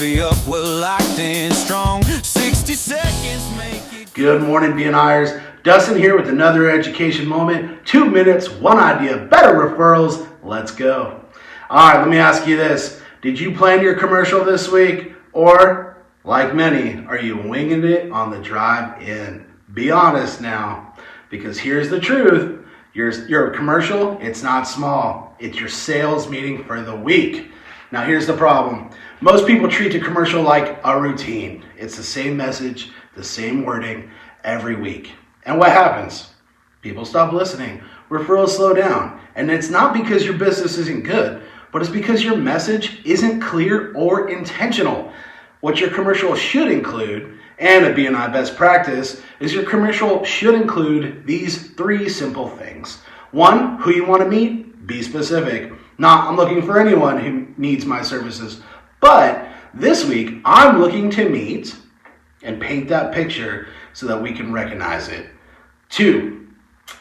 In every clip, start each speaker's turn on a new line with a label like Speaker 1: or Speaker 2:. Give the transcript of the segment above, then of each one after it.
Speaker 1: coffee up, we're locked in strong. 60 seconds make it.
Speaker 2: Good morning, BNIers. Dustin here with another education moment. 2 minutes, one idea, better referrals. Let's go. All right, let me ask you this. Did you plan your commercial this week? Or, like many, are you winging it on the drive in? Be honest now, because here's the truth. Your commercial, it's not small. It's your sales meeting for the week. Now here's the problem. Most people treat the commercial like a routine. It's the same message, the same wording every week. And what happens? People stop listening. Referrals slow down. And it's not because your business isn't good, but it's because your message isn't clear or intentional. What your commercial should include, and a BNI best practice, is your commercial should include these 3 simple things. 1, who you want to meet, be specific. Not, I'm looking for anyone who needs my services. But this week, I'm looking to meet and paint that picture so that we can recognize it. 2,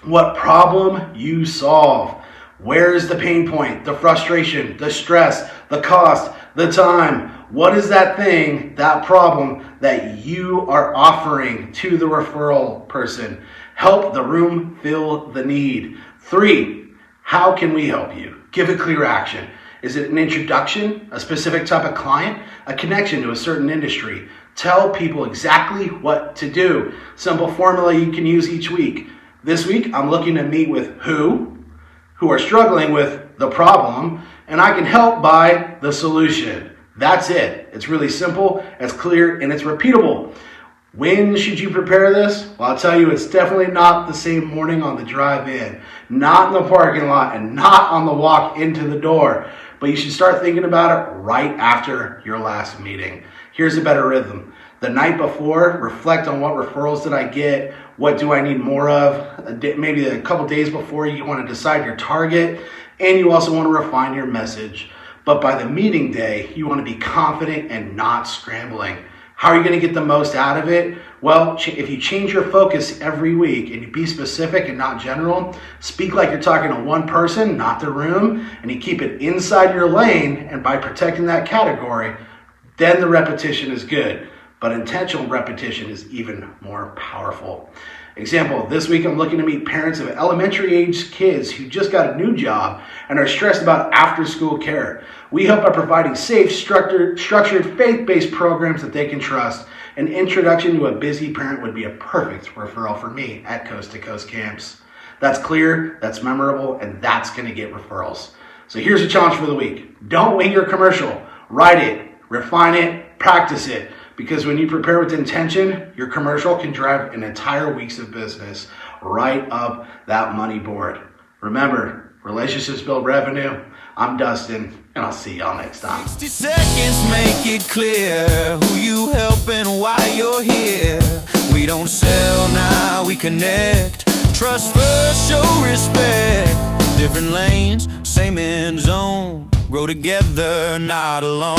Speaker 2: what problem you solve. Where is the pain point, the frustration, the stress, the cost, the time? What is that thing, that problem that you are offering to the referral person? Help the room fill the need. 3, how can we help you? Give a clear action. Is it an introduction, a specific type of client, a connection to a certain industry? Tell people exactly what to do. Simple formula you can use each week. This week, I'm looking to meet with who are struggling with the problem, and I can help by the solution. That's it. It's really simple, it's clear, and it's repeatable. When should you prepare this? Well, I'll tell you, it's definitely not the same morning on the drive in, not in the parking lot, and not on the walk into the door. But you should start thinking about it right after your last meeting. Here's a better rhythm. The night before, reflect on what referrals did I get, what do I need more of. Maybe a couple days before, you want to decide your target, and you also want to refine your message. But by the meeting day, you want to be confident and not scrambling. How are you going to get the most out of it? Well, if you change your focus every week and you be specific and not general, speak like you're talking to one person, not the room, and you keep it inside your lane, and by protecting that category, then the repetition is good. But intentional repetition is even more powerful. Example, this week I'm looking to meet parents of elementary age kids who just got a new job and are stressed about after school care. We help by providing safe, structured faith-based programs that they can trust. An introduction to a busy parent would be a perfect referral for me at Coast to Coast Camps. That's clear, that's memorable, and that's going to get referrals. So here's a challenge for the week. Don't wing your commercial. Write it, refine it, practice it. Because when you prepare with intention, your commercial can drive an entire week's of business right up that money board. Remember, relationships build revenue. I'm Dustin, and I'll see y'all next time.
Speaker 1: 60 seconds make it clear who you help and why you're here. We don't sell now, we connect. Trust first, show respect. Different lanes, same end zone. Grow together, not alone.